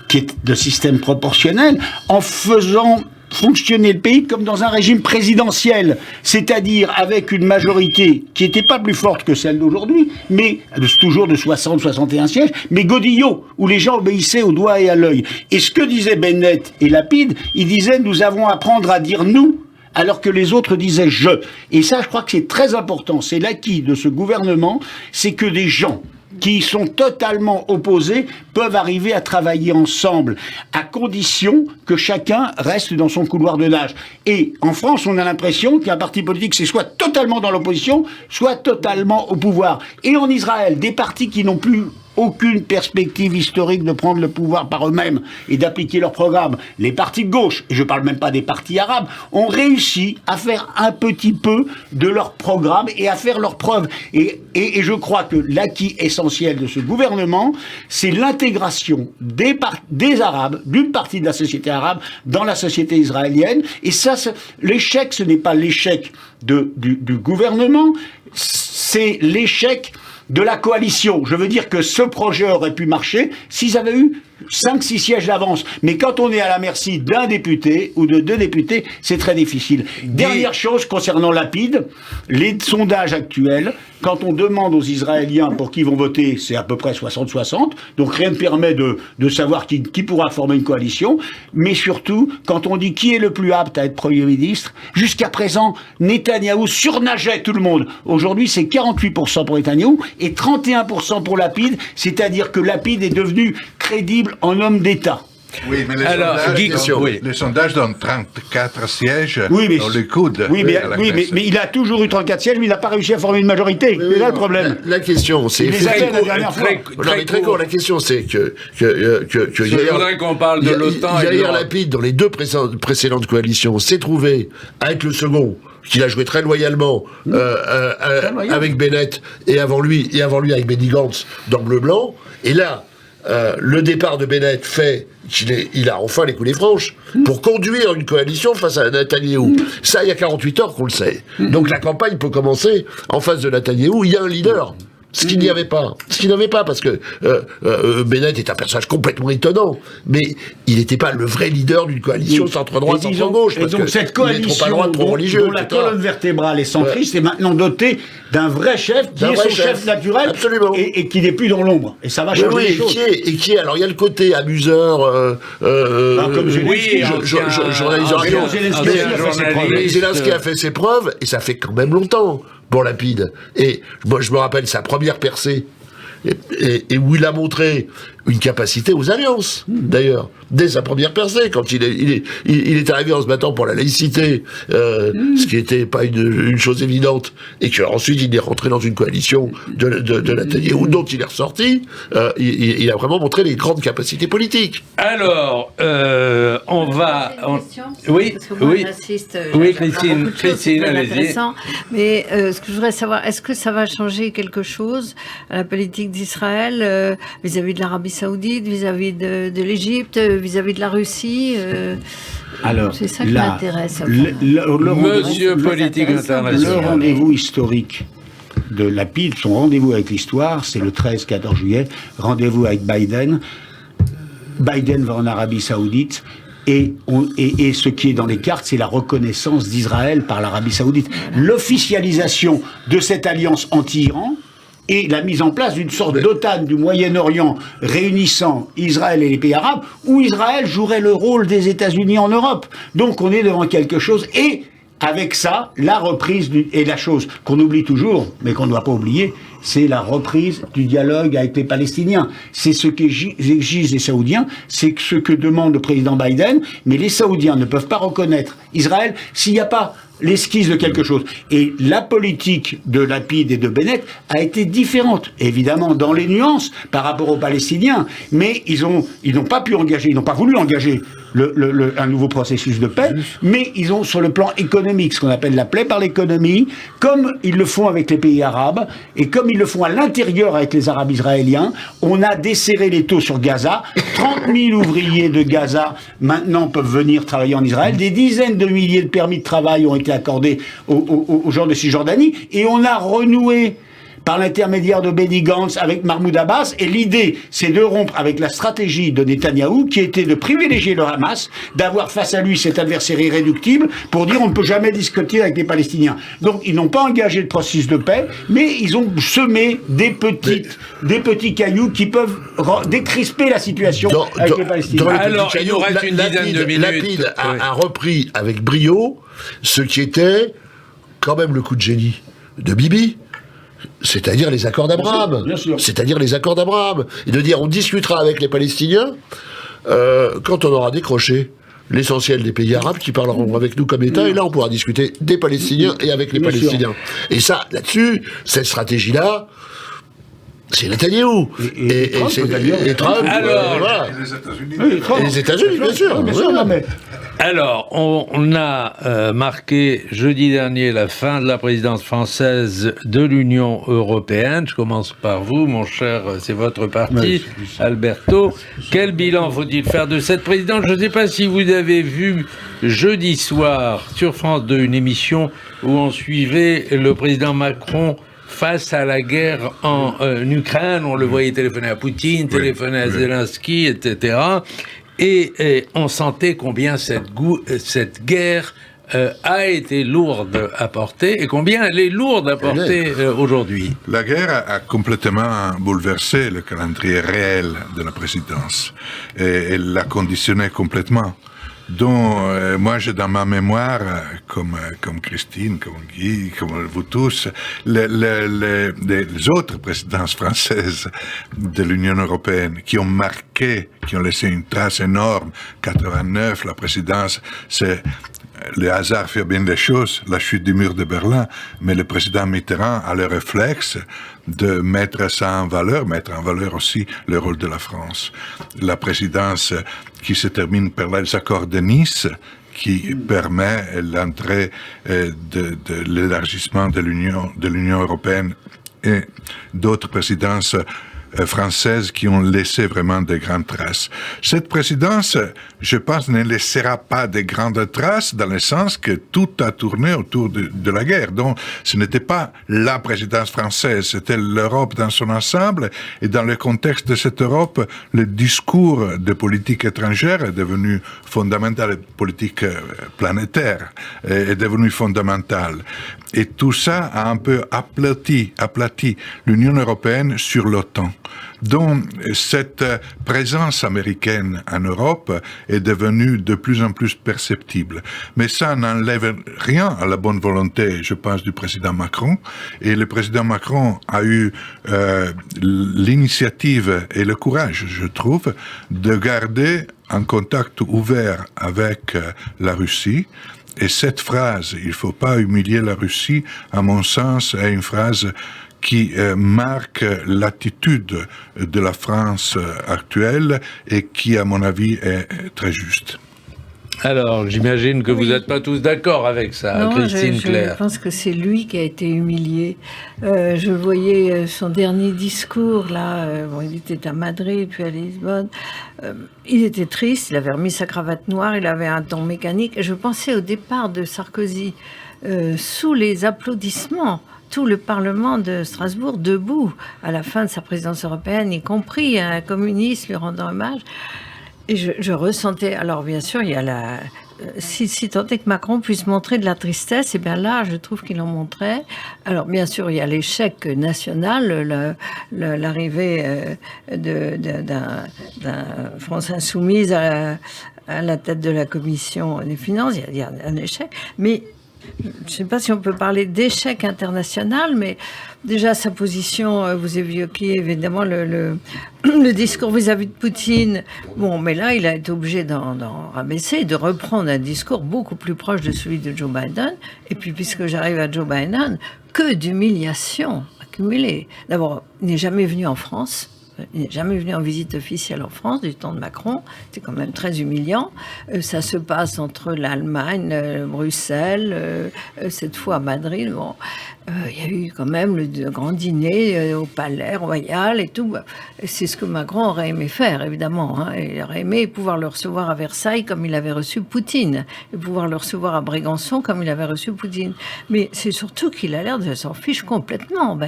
qui est de système proportionnel, en faisant fonctionner le pays comme dans un régime présidentiel, c'est-à-dire avec une majorité qui n'était pas plus forte que celle d'aujourd'hui, mais toujours de 60-61 sièges, mais Godillot, où les gens obéissaient au doigt et à l'œil. Et ce que disaient Bennett et Lapid, ils disaient « nous avons à apprendre à dire nous », alors que les autres disaient « je ». Et ça, je crois que c'est très important, c'est l'acquis de ce gouvernement, c'est que des gens qui sont totalement opposés peuvent arriver à travailler ensemble, à condition que chacun reste dans son couloir de nage. Et en France, on a l'impression qu'un parti politique, c'est soit totalement dans l'opposition, soit totalement au pouvoir. Et en Israël, des partis qui n'ont plus aucune perspective historique de prendre le pouvoir par eux-mêmes et d'appliquer leur programme. Les partis de gauche, et je ne parle même pas des partis arabes, ont réussi à faire un petit peu de leur programme et à faire leurs preuves. Et je crois que l'acquis essentiel de ce gouvernement, c'est l'intégration des Arabes, d'une partie de la société arabe, dans la société israélienne. Et ça, l'échec, ce n'est pas l'échec du gouvernement, c'est l'échec de la coalition. Je veux dire que ce projet aurait pu marcher s'ils avaient eu 5-6 sièges d'avance. Mais quand on est à la merci d'un député ou de 2 députés, c'est très difficile. Dernière chose concernant Lapid, les sondages actuels, quand on demande aux Israéliens pour qui ils vont voter, c'est à peu près 60-60, donc rien ne permet de savoir qui pourra former une coalition, mais surtout, quand on dit qui est le plus apte à être Premier ministre, jusqu'à présent, Netanyahou surnageait tout le monde. Aujourd'hui, c'est 48% pour Netanyahou et 31% pour Lapid, c'est-à-dire que Lapid est devenu crédible en homme d'État. Oui, mais les sondages donnent 34 sièges dans le coude. Oui, mais il a toujours eu 34 sièges, mais il n'a pas réussi à former une majorité. C'est là le problème. La question, c'est... Très court. La question, c'est que je voudrais qu'on parle de l'OTAN. Yair Lapid, dans les deux précédentes coalitions, s'est trouvé à être le second, qu'il a joué très loyalement avec Bennett, et avant lui avec Benny Gantz dans bleu-blanc. Et là, le départ de Bennett fait qu'il a enfin les coulées franches pour conduire une coalition face à Netanyahou. Ça, il y a 48 heures qu'on le sait. Donc la campagne peut commencer en face de Netanyahou. Il y a un leader. Ce qu'il n'y avait pas. Parce que Bennett est un personnage complètement étonnant, mais il n'était pas le vrai leader d'une coalition centre-droit, centre-gauche. Et donc cette coalition dont la colonne vertébrale est centriste est maintenant dotée d'un vrai chef, qui est son chef naturel, et qui n'est plus dans l'ombre. Et ça va changer les choses. Alors il y a le côté amuseur, comme journaliste de radio. Zelensky a fait ses preuves, et ça fait quand même longtemps. Pour Lapid. Et moi, je me rappelle sa première percée, et où il a montré une capacité aux alliances, d'ailleurs, dès sa première percée, quand il est arrivé en se battant pour la laïcité, ce qui n'était pas une chose évidente, et qu'ensuite il est rentré dans une coalition de Netanyahou, dont il est ressorti, il a vraiment montré les grandes capacités politiques. Alors, on va... Oui, parce que moi, j'assiste, Christine, allez-y. Mais ce que je voudrais savoir, est-ce que ça va changer quelque chose à la politique d'Israël vis-à-vis de l'Arabie Saoudite, vis-à-vis de l'Égypte, vis-à-vis de la Russie Alors, c'est ça qui m'intéresse. Monsieur politique international. Le rendez-vous historique de Lapid, son rendez-vous avec l'histoire, c'est le 13-14 juillet, rendez-vous avec Biden. Biden va en Arabie Saoudite. Et ce qui est dans les cartes, c'est la reconnaissance d'Israël par l'Arabie Saoudite. L'officialisation de cette alliance anti-Iran, et la mise en place d'une sorte d'OTAN du Moyen-Orient réunissant Israël et les pays arabes, où Israël jouerait le rôle des États-Unis en Europe. Donc on est devant quelque chose, et avec ça, la reprise, et la chose qu'on oublie toujours, mais qu'on ne doit pas oublier, c'est la reprise du dialogue avec les Palestiniens. C'est ce qu'exigent les Saoudiens, c'est ce que demande le président Biden, mais les Saoudiens ne peuvent pas reconnaître Israël s'il n'y a pas l'esquisse de quelque chose. Et la politique de Lapid et de Bennett a été différente, évidemment, dans les nuances par rapport aux Palestiniens, mais ils n'ont pas pu engager, ils n'ont pas voulu engager un nouveau processus de paix, mais ils ont, sur le plan économique, ce qu'on appelle la paix par l'économie, comme ils le font avec les pays arabes, et comme ils le font à l'intérieur avec les Arabes israéliens, on a desserré les taux sur Gaza. 30 000 ouvriers de Gaza, maintenant, peuvent venir travailler en Israël. Des dizaines de milliers de permis de travail ont été accordés aux gens de Cisjordanie, et on a renoué par l'intermédiaire de Benny Gantz avec Mahmoud Abbas, et l'idée, c'est de rompre avec la stratégie de Netanyahou, qui était de privilégier le Hamas, d'avoir face à lui cet adversaire irréductible, pour dire on ne peut jamais discuter avec les Palestiniens. Donc ils n'ont pas engagé le processus de paix, mais ils ont semé des petits cailloux qui peuvent décrisper la situation avec les Palestiniens. Alors, il nous reste une dizaine de minutes. Lapid a repris avec brio ce qui était quand même le coup de génie de Bibi. C'est-à-dire les accords d'Abraham. C'est-à-dire les accords d'Abraham. Et de dire, on discutera avec les Palestiniens quand on aura décroché l'essentiel des pays arabes qui parleront avec nous comme État, et là on pourra discuter des Palestiniens et avec les Palestiniens. Et ça, là-dessus, cette stratégie-là, c'est Netanyahou. Et Trump. Alors, voilà. Et les États-Unis, bien sûr. Alors, on a marqué jeudi dernier la fin de la présidence française de l'Union européenne. Je commence par vous, mon cher, c'est votre parti, Alberto. Quel bilan faut-il faire de cette présidence? Je ne sais pas si vous avez vu jeudi soir sur France 2 une émission où on suivait le président Macron face à la guerre en Ukraine. On le voyait téléphoner à Poutine, téléphoner à Zelensky, etc. Et on sentait combien cette guerre a été lourde à porter, et combien elle est lourde à porter aujourd'hui. La guerre a complètement bouleversé le calendrier réel de la présidence. Et elle l'a conditionné complètement. dont moi j'ai dans ma mémoire, comme Christine, comme Guy, comme vous tous, les autres présidences françaises de l'Union européenne qui ont marqué, qui ont laissé une trace énorme. 89, la présidence, c'est le hasard fait bien les choses, la chute du mur de Berlin, mais le président Mitterrand a le réflexe de mettre ça en valeur, mettre en valeur aussi le rôle de la France. La présidence qui se termine par les accords de Nice, qui permet l'entrée de l'élargissement de l'Union européenne, et d'autres présidences françaises qui ont laissé vraiment de grandes traces. Cette présidence, je pense, ne laissera pas de grandes traces dans le sens que tout a tourné autour de la guerre. Donc, ce n'était pas la présidence française, c'était l'Europe dans son ensemble. Et dans le contexte de cette Europe, le discours de politique étrangère est devenu fondamental, politique planétaire est devenu fondamental. Et tout ça a un peu aplati l'Union européenne sur l'OTAN. Donc, cette présence américaine en Europe est devenue de plus en plus perceptible. Mais ça n'enlève rien à la bonne volonté, je pense, du président Macron. Et le président Macron a eu l'initiative et le courage, je trouve, de garder un contact ouvert avec la Russie. Et cette phrase, il ne faut pas humilier la Russie, à mon sens, est une phrase qui marque l'attitude de la France actuelle et qui, à mon avis, est très juste. Alors, j'imagine que vous n'êtes pas tous d'accord avec ça, non, Christine Claire. Je pense que c'est lui qui a été humilié. Je voyais son dernier discours, là, il était à Madrid, puis à Lisbonne. Il était triste, il avait remis sa cravate noire, il avait un ton mécanique. Et je pensais au départ de Sarkozy, sous les applaudissements. Tout le Parlement de Strasbourg debout à la fin de sa présidence européenne, y compris un communiste lui rendant hommage. Et je ressentais, alors bien sûr, il y a si tant est que Macron puisse montrer de la tristesse, et bien là, je trouve qu'il en montrait. Alors bien sûr, il y a l'échec national, l'arrivée d'un France Insoumise à la tête de la commission des finances, il y a un échec, mais je ne sais pas si on peut parler d'échec international, mais déjà sa position, vous évoquiez évidemment le discours vis-à-vis de Poutine. Bon, mais là, il a été obligé d'en rabaisser, de reprendre un discours beaucoup plus proche de celui de Joe Biden. Et puis, puisque j'arrive à Joe Biden, que d'humiliation accumulée. D'abord, il n'est jamais venu en France. Il n'est jamais venu en visite officielle en France du temps de Macron. C'est quand même très humiliant. Ça se passe entre l'Allemagne, Bruxelles, cette fois à Madrid. Bon, il y a eu quand même le grand dîner au Palais Royal et tout. C'est ce que Macron aurait aimé faire, évidemment. Hein. Il aurait aimé pouvoir le recevoir à Versailles comme il avait reçu Poutine, et pouvoir le recevoir à Brégançon comme il avait reçu Poutine. Mais c'est surtout qu'il a l'air de s'en fiche complètement.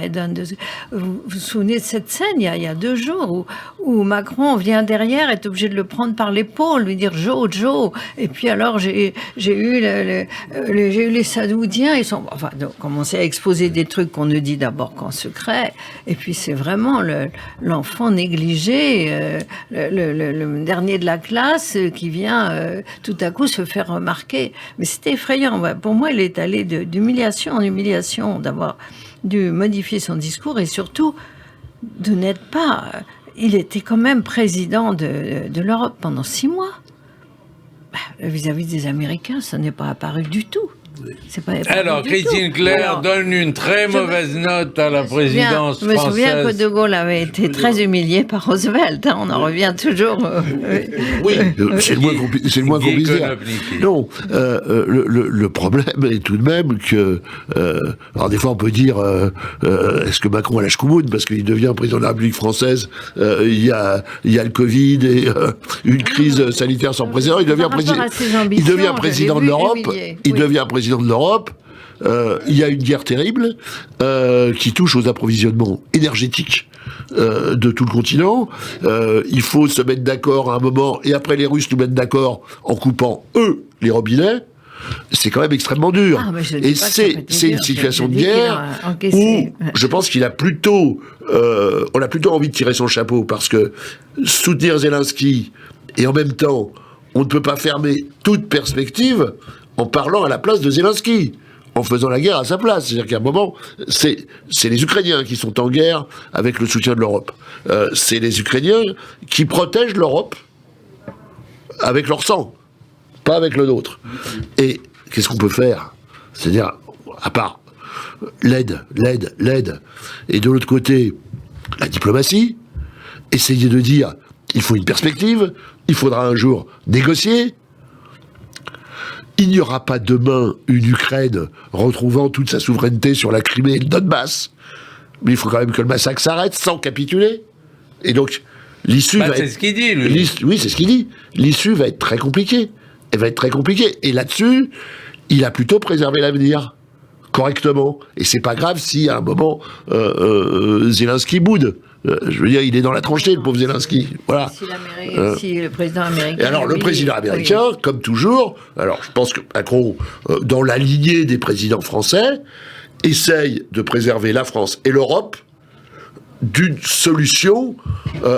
Vous vous souvenez de cette scène, il y a 2 jours, où Macron vient derrière, est obligé de le prendre par l'épaule, lui dire « Joe, Joe ». Et puis alors, j'ai eu les Saoudiens, ils sont commencé à exposer des trucs qu'on ne dit d'abord qu'en secret, et puis c'est vraiment l'enfant négligé, le dernier de la classe qui vient tout à coup se faire remarquer. Mais c'était effrayant. Pour moi, il est allé d'humiliation en humiliation, d'avoir dû modifier son discours et surtout de n'être pas... Il était quand même président de l'Europe pendant 6 mois. Vis-à-vis des Américains, ça n'est pas apparu du tout. Alors, Christine Claire donne une très mauvaise note à la présidence française. Je me souviens que De Gaulle avait été très humilié par Roosevelt. Hein, on en revient toujours. Oui, c'est le moins qu'on puisse dire. Non, le problème est tout de même que... alors des fois on peut dire, est-ce que Macron a la chkoumoune parce qu'il devient président de la République française, il y a le Covid et une crise sanitaire sans précédent, il devient président de l'Europe, de l'Europe, il y a une guerre terrible qui touche aux approvisionnements énergétiques de tout le continent. Il faut se mettre d'accord à un moment, et après les Russes nous mettent d'accord en coupant, eux, les robinets. C'est quand même extrêmement dur. Et c'est une situation de guerre où je pense qu'il a plutôt... on a plutôt envie de tirer son chapeau, parce que soutenir Zelensky, et en même temps... on ne peut pas fermer toute perspective en parlant à la place de Zelensky, en faisant la guerre à sa place. C'est-à-dire qu'à un moment, c'est les Ukrainiens qui sont en guerre avec le soutien de l'Europe. C'est les Ukrainiens qui protègent l'Europe avec leur sang, pas avec le nôtre. Et qu'est-ce qu'on peut faire? C'est-à-dire, à part l'aide, et de l'autre côté, la diplomatie, essayer de dire, il faut une perspective, il faudra un jour négocier. Il n'y aura pas demain une Ukraine retrouvant toute sa souveraineté sur la Crimée et le Donbass. Mais il faut quand même que le massacre s'arrête sans capituler. Et donc, l'issue va être... C'est ce qu'il dit, lui. Oui, c'est ce qu'il dit. L'issue va être très compliquée. Elle va être très compliquée. Et là-dessus, il a plutôt préservé l'avenir. Correctement. Et c'est pas grave si, à un moment, Zelensky boude. Je veux dire, il est dans la tranchée, le pauvre Zelensky. Voilà. Si le président américain... Et alors, le président américain, comme toujours, alors je pense que Macron, dans la lignée des présidents français, essaye de préserver la France et l'Europe d'une solution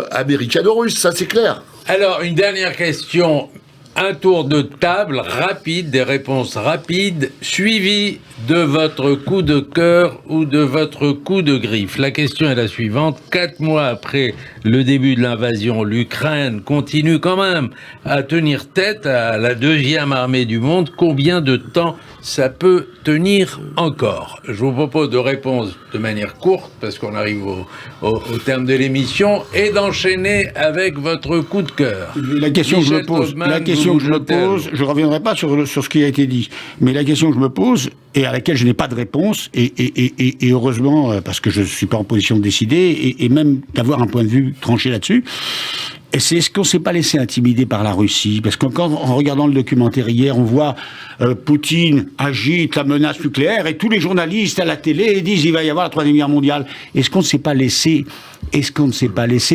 américano-russe, ça c'est clair. Alors, une dernière question. Un tour de table rapide, des réponses rapides, suivi de votre coup de cœur ou de votre coup de griffe. La question est la suivante. 4 mois après le début de l'invasion, l'Ukraine continue quand même à tenir tête à la 2e armée du monde. Combien de temps ça peut tenir encore? Je vous propose de répondre de manière courte, parce qu'on arrive au terme de l'émission, et d'enchaîner avec votre coup de cœur. La question que je me pose, je ne reviendrai pas sur ce qui a été dit, mais la question que je me pose, et à laquelle je n'ai pas de réponse, et heureusement, parce que je ne suis pas en position de décider, et même d'avoir un point de vue tranché là-dessus, et c'est est-ce qu'on ne s'est pas laissé intimider par la Russie? Parce qu'encore, en regardant le documentaire hier, on voit Poutine agite la menace nucléaire et tous les journalistes à la télé disent il va y avoir la 3e guerre mondiale. Est-ce qu'on ne s'est pas laissé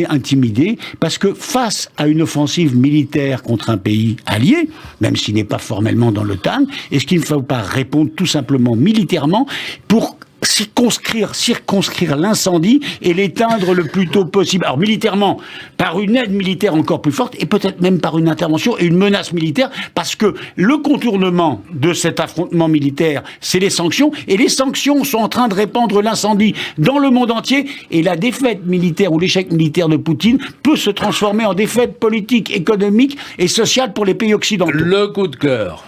intimider? Parce que face à une offensive militaire contre un pays allié, même s'il n'est pas formellement dans l'OTAN, est-ce qu'il ne faut pas répondre tout simplement militairement pour circonscrire l'incendie et l'éteindre le plus tôt possible? Alors militairement, par une aide militaire encore plus forte, et peut-être même par une intervention et une menace militaire, parce que le contournement de cet affrontement militaire, c'est les sanctions, et les sanctions sont en train de répandre l'incendie dans le monde entier, et la défaite militaire ou l'échec militaire de Poutine peut se transformer en défaite politique, économique et sociale pour les pays occidentaux. Le coup de cœur.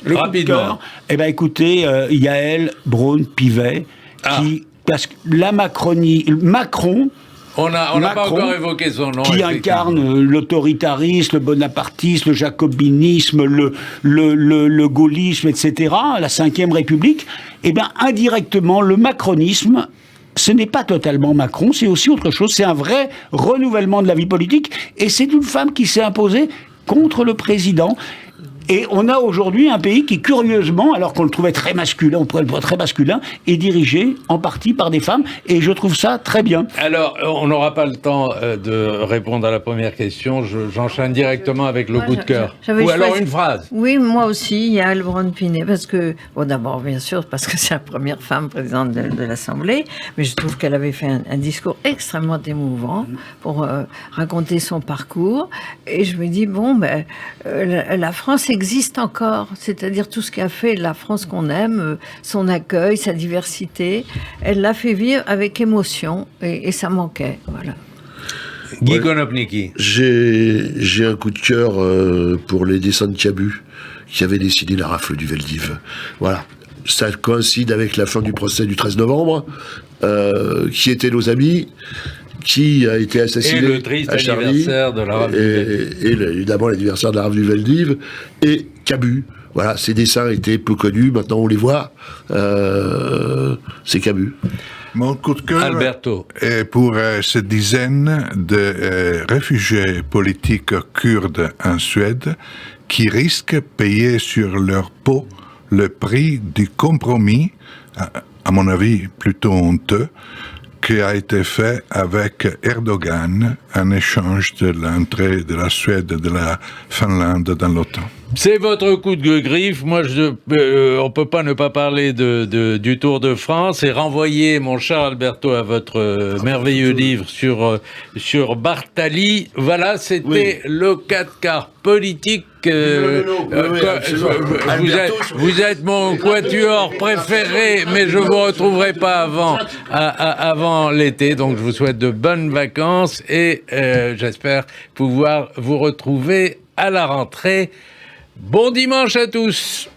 Rapidement. Eh bien, écoutez, Yael Braun-Pivet, parce que Macron. On n'a pas encore évoqué son nom. Qui incarne l'autoritarisme, le bonapartisme, le jacobinisme, le gaullisme, etc., la Ve République. Eh bien, indirectement, le macronisme, ce n'est pas totalement Macron, c'est aussi autre chose. C'est un vrai renouvellement de la vie politique. Et c'est une femme qui s'est imposée contre le président. Et on a aujourd'hui un pays qui, curieusement, alors qu'on le trouvait très masculin, on pourrait le voir très masculin, est dirigé en partie par des femmes, et je trouve ça très bien. Alors, on n'aura pas le temps de répondre à la première question, j'enchaîne directement avec le coup de cœur. Ou alors une phrase. Oui, moi aussi, Yael Braun-Pivet, parce que, bon, d'abord, bien sûr, parce que c'est la première femme présidente de l'Assemblée, mais je trouve qu'elle avait fait un discours extrêmement émouvant pour raconter son parcours, et je me dis, bon, ben, la France existe encore, c'est-à-dire tout ce qu'a fait la France qu'on aime, son accueil, sa diversité, elle l'a fait vivre avec émotion et ça manquait, voilà. Guy Konopnicki. J'ai un coup de cœur pour les dessins de Cabu qui avaient décidé la rafle du Veldiv. Voilà. Ça coïncide avec la fin du procès du 13 novembre, qui étaient nos amis, qui a été assassiné et le triste à Charlie, anniversaire de la rafle du Veldiv. Et évidemment l'anniversaire de la rafle du Veldiv, et Cabu. Voilà, ces dessins étaient peu connus, maintenant on les voit. C'est Cabu. Mon coup de cœur Alberto. est pour cette dizaine de réfugiés politiques kurdes en Suède qui risquent de payer sur leur peau le prix du compromis, à mon avis plutôt honteux, qui a été fait avec Erdogan en échange de l'entrée de la Suède et de la Finlande dans l'OTAN. C'est votre coup de griffe. Moi, on peut pas ne pas parler du Tour de France et renvoyer mon cher Alberto à votre merveilleux livre sur Bartali. Voilà, c'était le 4 quarts politique. Vous êtes mon quatuor préféré, mais je vous retrouverai pas avant l'été. Donc, je vous souhaite de bonnes vacances et j'espère pouvoir vous retrouver à la rentrée. Bon dimanche à tous!